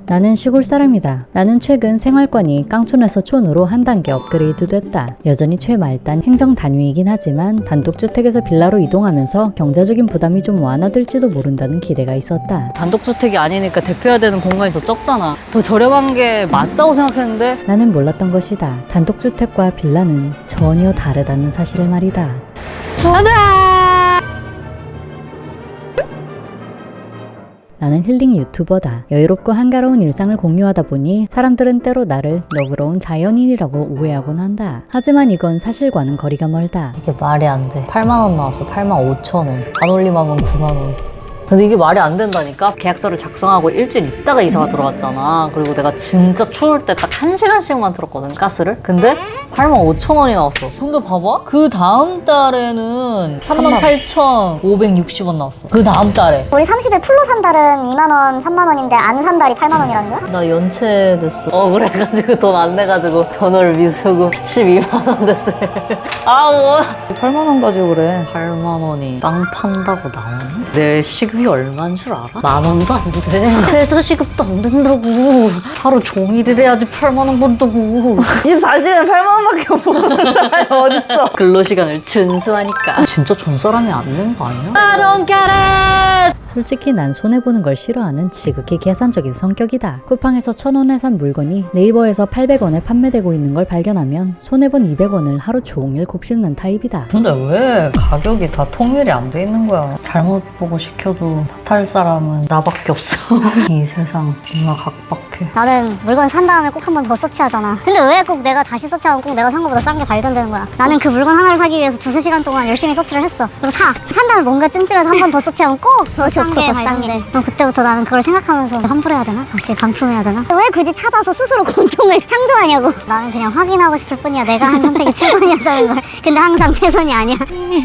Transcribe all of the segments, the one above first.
나는 시골 사람이다. 나는 최근 생활권이 깡촌에서 촌으로 한 단계 업그레이드 됐다. 여전히 최말단 행정 단위이긴 하지만 단독주택에서 빌라로 이동하면서 경제적인 부담이 좀 완화될지도 모른다는 기대가 있었다. 단독주택이 아니니까 대표해야 되는 공간이 더 적잖아. 더 저렴한 게 맞다고 생각했는데 나는 몰랐던 것이다. 단독주택과 빌라는 전혀 다르다는 사실을 말이다. 나는 힐링 유튜버다. 여유롭고 한가로운 일상을 공유하다 보니 사람들은 때로 나를 너그러운 자연인이라고 오해하곤 한다. 하지만 이건 사실과는 거리가 멀다. 이게 말이 안 돼. 8만 원 나왔어. 8만 5천 원. 안 올림하면 9만 원. 근데 이게 말이 안 된다니까? 계약서를 작성하고 일주일 있다가 이사가 들어왔잖아. 그리고 내가 진짜 추울 때 딱 1시간씩만 틀었거든, 가스를. 근데 8만 5천 원이 나왔어. 근데 봐봐. 그 다음 달에는 38,560원 나왔어. 그 다음 달에. 우리 30일 풀로 산 달은 2만원, 3만원인데 안 산 달이 8만원이라는 거야? 나 연체됐어. 그래가지고 돈 안 내가지고 변호를 미수고 12만 원 됐어요. 뭐. 8만 원 가지고 그래. 8만 원이 땅 판다고 나오니? 내 시급이 얼마인 줄 알아? 만 원도 안 돼. 최저 시급도 안 된다고. 하루 종일 일해야지 8만 원 번다고. 24시간에 8만 원밖에 못 버는 사람이 어딨어. 근로시간을 준수하니까. 진짜 전 사람이 안 된 거 아니야? I don't get it! 솔직히 난 손해보는 걸 싫어하는 지극히 계산적인 성격이다. 쿠팡에서 1,000원에 산 물건이 네이버에서 800원에 판매되고 있는 걸 발견하면 손해본 200원을 하루 종일 곱씹는 타입이다. 근데 왜 가격이 다 통일이 안 돼 있는 거야? 잘못 보고 시켜도 탓할 사람은 나밖에 없어. 이 세상 정말 각박해. 나는 물건 산 다음에 꼭 한 번 더 서치하잖아. 근데 왜 꼭 내가 다시 서치하고 꼭 내가 산 거보다 싼 게 발견되는 거야? 나는 그 물건 하나를 사기 위해서 2-3시간 동안 열심히 서치를 했어. 그리고 산 다음에 뭔가 찜찜해서 한 번 더 서치하면 꼭 더 좋고 더 싼 게. 그때부터 나는 그걸 생각하면서 환불해야 되나? 다시 반품해야 되나? 왜 굳이 찾아서 스스로 고통을 창조하냐고. 나는 그냥 확인하고 싶을 뿐이야. 내가 한 선택이 최선이었다는 걸. 근데 항상 최선이 아니야.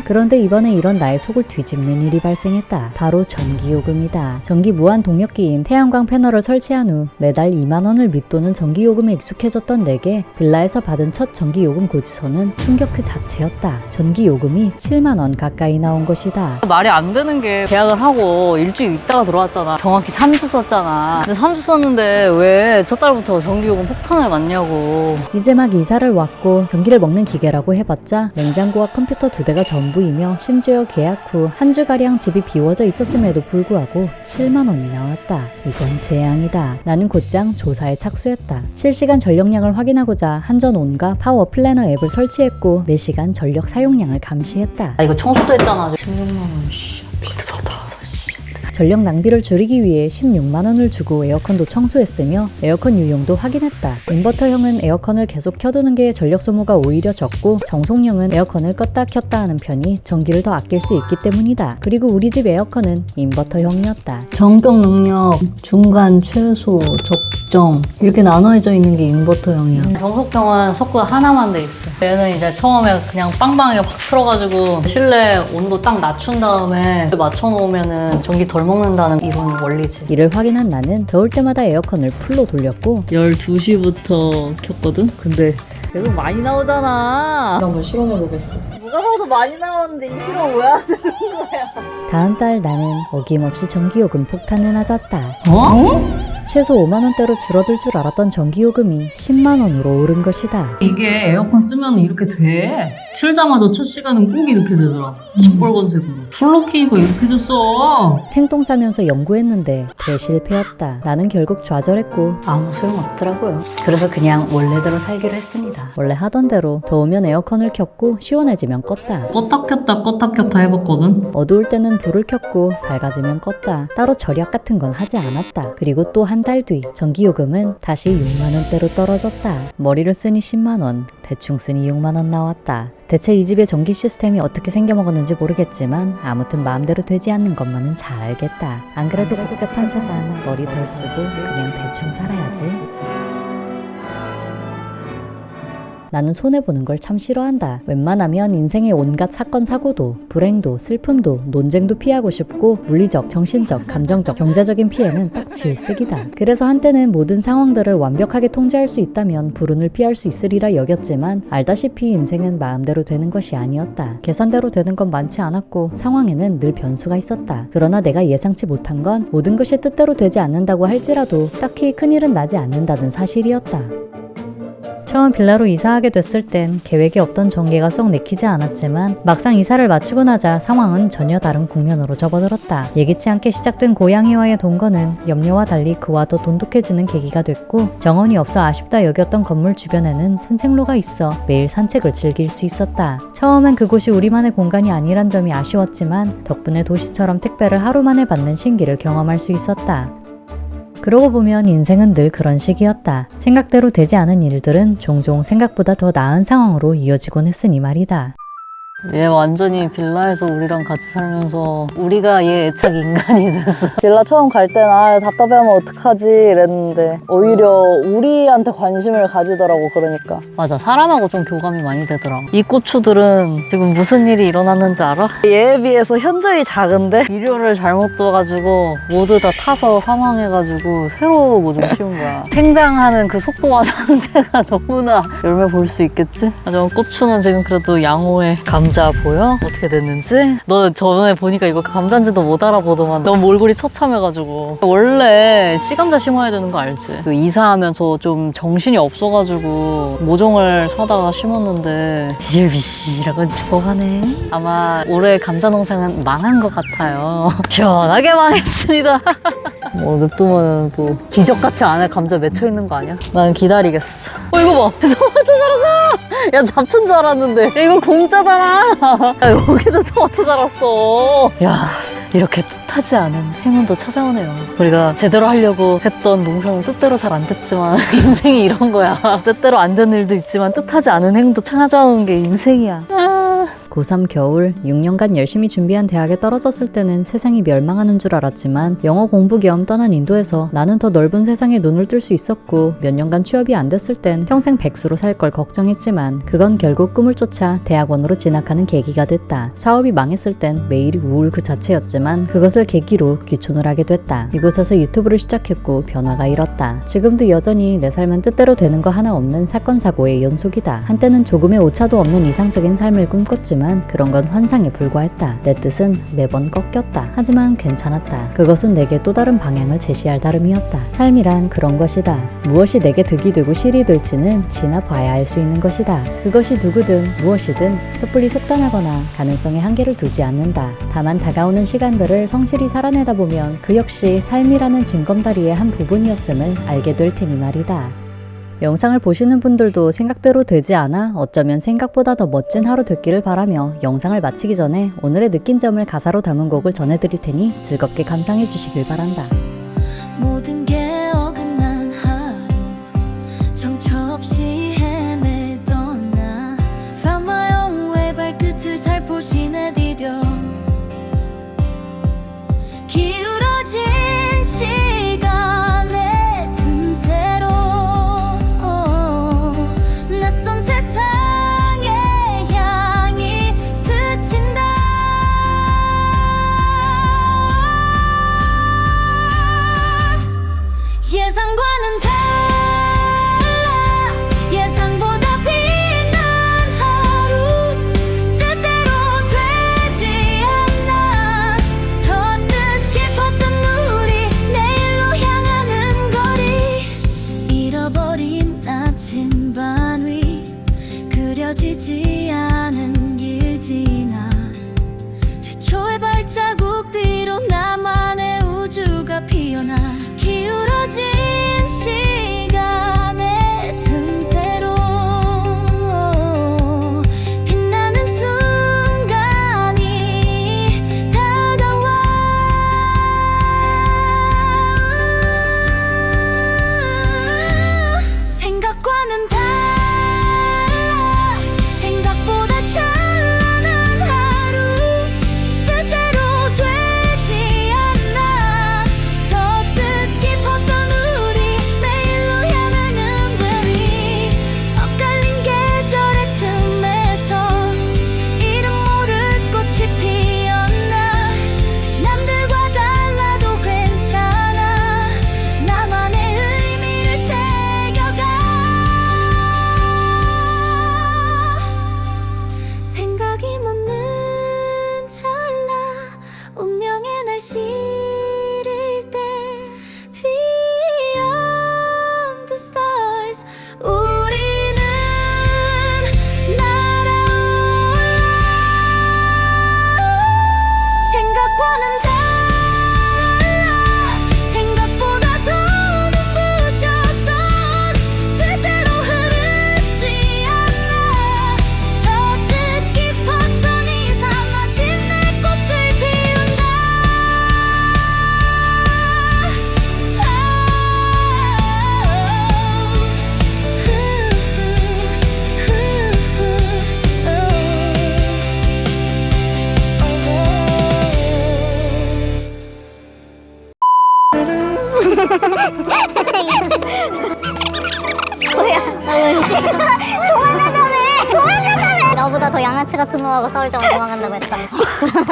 그런데 이번에 이런 나의 속을 뒤집는 일이 발생했다. 바로 전기요금이다. 전기 무한 동력기인 태양광 패널을 설치한 후 매달 2만 원을 밑도는 전기요금에 익숙해졌던 내게 빌라에서 받은 첫 전기요금 고지서는 충격 그 자체였다. 전기요금이 7만 원 가까이 나온 것이다. 말이 안 되는 게 계약을 하고 일주일 있다가 들어왔잖아. 정확히 3주 썼잖아. 근데 3주 썼는데 왜 첫 달부터 전기요금 폭탄을 맞냐고. 이제 막 이사를 왔고 전기를 먹는 기계라고 해봤자 냉장고와 컴퓨터 2대가 전부이며 심지어 계약 후 한 주가량 집이 비워져 있었음에도 불구하고 7만 원이 나왔다. 이건 재앙이다. 나는 곧장 조사에 착수했다. 실시간 전력량을 확인하고자 한전온과 파워 플래너 앱을 설치했고 매시간 전력 사용량을 감시했다. 이거 청소도 했잖아. 16만 원. 비싸다. 전력 낭비를 줄이기 위해 16만 원을 주고 에어컨도 청소했으며 에어컨 유용도 확인했다. 인버터형은 에어컨을 계속 켜두는 게 전력 소모가 오히려 적고 정속형은 에어컨을 껐다 켰다 하는 편이 전기를 더 아낄 수 있기 때문이다. 그리고 우리 집 에어컨은 인버터형이었다. 정격 능력, 중간, 최소, 적정 이렇게 나눠져 있는 게 인버터형이야. 정속형은 석구가 하나만 돼 있어. 얘는 이제 처음에 그냥 빵빵하게 확 틀어가지고 실내 온도 딱 낮춘 다음에 맞춰놓으면은 전기 덜 먹는다는 이런 원리지. 이를 확인한 나는 더울 때마다 에어컨을 풀로 돌렸고 12시부터 켰거든? 근데 계속 많이 나오잖아. 한번 실험해보겠어. 누가 봐도 많이 나오는데 이 실험 왜 하는 거야? 다음 달 나는 어김없이 전기요금 폭탄을 맞았다. 어? 최소 5만 원대로 줄어들 줄 알았던 전기요금이 10만 원으로 오른 것이다. 이게 에어컨 쓰면 이렇게 돼. 틀자마자 첫 시간은 꼭 이렇게 되더라. 시뻘건색으로. 풀로 키니까 이렇게 됐어. 생똥 싸면서 연구했는데 대실패였다. 나는 결국 좌절했고 아무 소용없더라고요. 그래서 그냥 원래대로 살기로 했습니다. 원래 하던 대로 더우면 에어컨을 켰고 시원해지면 껐다. 껐다 켰다 껐다 켰다 해봤거든. 어두울 때는 불을 켰고 밝아지면 껐다. 따로 절약 같은 건 하지 않았다. 그리고 또 한 달 뒤 전기요금은 다시 6만 원대로 떨어졌다. 머리를 쓰니 10만 원, 대충 쓰니 6만 원 나왔다. 대체 이 집의 전기 시스템이 어떻게 생겨먹었는지 모르겠지만 아무튼 마음대로 되지 않는 것만은 잘 알겠다. 안 그래도 복잡한 세상 머리 덜 쓰고 그냥 대충 살아야지. 나는 손해보는 걸 참 싫어한다. 웬만하면 인생의 온갖 사건 사고도 불행도 슬픔도 논쟁도 피하고 싶고 물리적, 정신적, 감정적, 경제적인 피해는 딱 질색이다. 그래서 한때는 모든 상황들을 완벽하게 통제할 수 있다면 불운을 피할 수 있으리라 여겼지만 알다시피 인생은 마음대로 되는 것이 아니었다. 계산대로 되는 건 많지 않았고 상황에는 늘 변수가 있었다. 그러나 내가 예상치 못한 건 모든 것이 뜻대로 되지 않는다고 할지라도 딱히 큰일은 나지 않는다는 사실이었다. 처음 빌라로 이사하게 됐을 땐 계획에 없던 전개가 썩 내키지 않았지만 막상 이사를 마치고 나자 상황은 전혀 다른 국면으로 접어들었다. 예기치 않게 시작된 고양이와의 동거는 염려와 달리 그와 더 돈독해지는 계기가 됐고 정원이 없어 아쉽다 여겼던 건물 주변에는 산책로가 있어 매일 산책을 즐길 수 있었다. 처음엔 그곳이 우리만의 공간이 아니란 점이 아쉬웠지만 덕분에 도시처럼 택배를 하루 만에 받는 신기를 경험할 수 있었다. 그러고 보면 인생은 늘 그런 식이었다. 생각대로 되지 않은 일들은 종종 생각보다 더 나은 상황으로 이어지곤 했으니 말이다. 얘 완전히 빌라에서 우리랑 같이 살면서 우리가 얘 애착 인간이 됐어. 빌라 처음 갈 땐 답답해하면 어떡하지 이랬는데 오히려 우리한테 관심을 가지더라고. 그러니까 맞아, 사람하고 좀 교감이 많이 되더라. 이 고추들은 지금 무슨 일이 일어났는지 알아? 얘에 비해서 현저히 작은데 비료를 잘못 둬가지고 모두 다 타서 사망해가지고 새로 뭐 좀 씌운 거야. 생장하는 그 속도와 상태가 너무나 열매 볼 수 있겠지? 하지만 고추는 지금 그래도 양호해. 감자 보여? 어떻게 됐는지? 너 저번에 보니까 이거 감자인지도 못 알아보더만. 너무 몰골이 처참해가지고. 원래 씨감자 심어야 되는 거 알지? 그 이사하면서 좀 정신이 없어가지고 모종을 사다가 심었는데 비실비실하고 죽어가네. 아마 올해 감자 농사는 망한 것 같아요. 시원하게 망했습니다. 뭐 냅두면 또 기적같이 안에 감자 맺혀 있는 거 아니야? 난 기다리겠어. 이거 봐. 토마토 자랐어. 야, 잡초인 줄 알았는데 야, 이거 공짜잖아. 야, 여기도 토마토 자랐어. 야, 이렇게 뜻하지 않은 행운도 찾아오네요. 우리가 제대로 하려고 했던 농사는 뜻대로 잘 안 됐지만 인생이 이런 거야. 뜻대로 안 된 일도 있지만 뜻하지 않은 행운도 찾아오는 게 인생이야. 고3 겨울 6년간 열심히 준비한 대학에 떨어졌을 때는 세상이 멸망하는 줄 알았지만 영어 공부 겸 떠난 인도에서 나는 더 넓은 세상에 눈을 뜰 수 있었고 몇 년간 취업이 안 됐을 땐 평생 백수로 살 걸 걱정했지만 그건 결국 꿈을 쫓아 대학원으로 진학하는 계기가 됐다. 사업이 망했을 땐 매일이 우울 그 자체였지만 그것을 계기로 귀촌을 하게 됐다. 이곳에서 유튜브를 시작했고 변화가 일었다. 지금도 여전히 내 삶은 뜻대로 되는 거 하나 없는 사건 사고의 연속이다. 한때는 조금의 오차도 없는 이상적인 삶을 꿈꿨지만 그런 건 환상에 불과했다. 내 뜻은 매번 꺾였다. 하지만 괜찮았다. 그것은 내게 또 다른 방향을 제시할 다름이었다. 삶이란 그런 것이다. 무엇이 내게 득이 되고 실이 될지는 지나봐야 알 수 있는 것이다. 그것이 누구든 무엇이든 섣불리 속단하거나 가능성에 한계를 두지 않는다. 다만 다가오는 시간들을 성실히 살아내다 보면 그 역시 삶이라는 징검다리의 한 부분이었음을 알게 될 테니 말이다. 영상을 보시는 분들도 생각대로 되지 않아 어쩌면 생각보다 더 멋진 하루 됐기를 바라며 영상을 마치기 전에 오늘의 느낀 점을 가사로 담은 곡을 전해드릴 테니 즐겁게 감상해 주시길 바란다. 모든 게 어긋난 하루 정처 없이 헤매던 나 Found my own way 발끝을 살포시 내디뎌 기울어진 시간의 틈새로 낯선 세상의 향이 스친다 예상과는 달라 예상보다 빛난 하루 뜻대로 되지 않나 더 뜻깊었던 우리 내일로 향하는 거리 잃어버린 나침반 위 그려지지 않은 길지나 최초의 발자국 뒤로 나만의 우주가 피어나 기울어진 시 같은 놈하고 싸울 때마다 도망간다고 했다.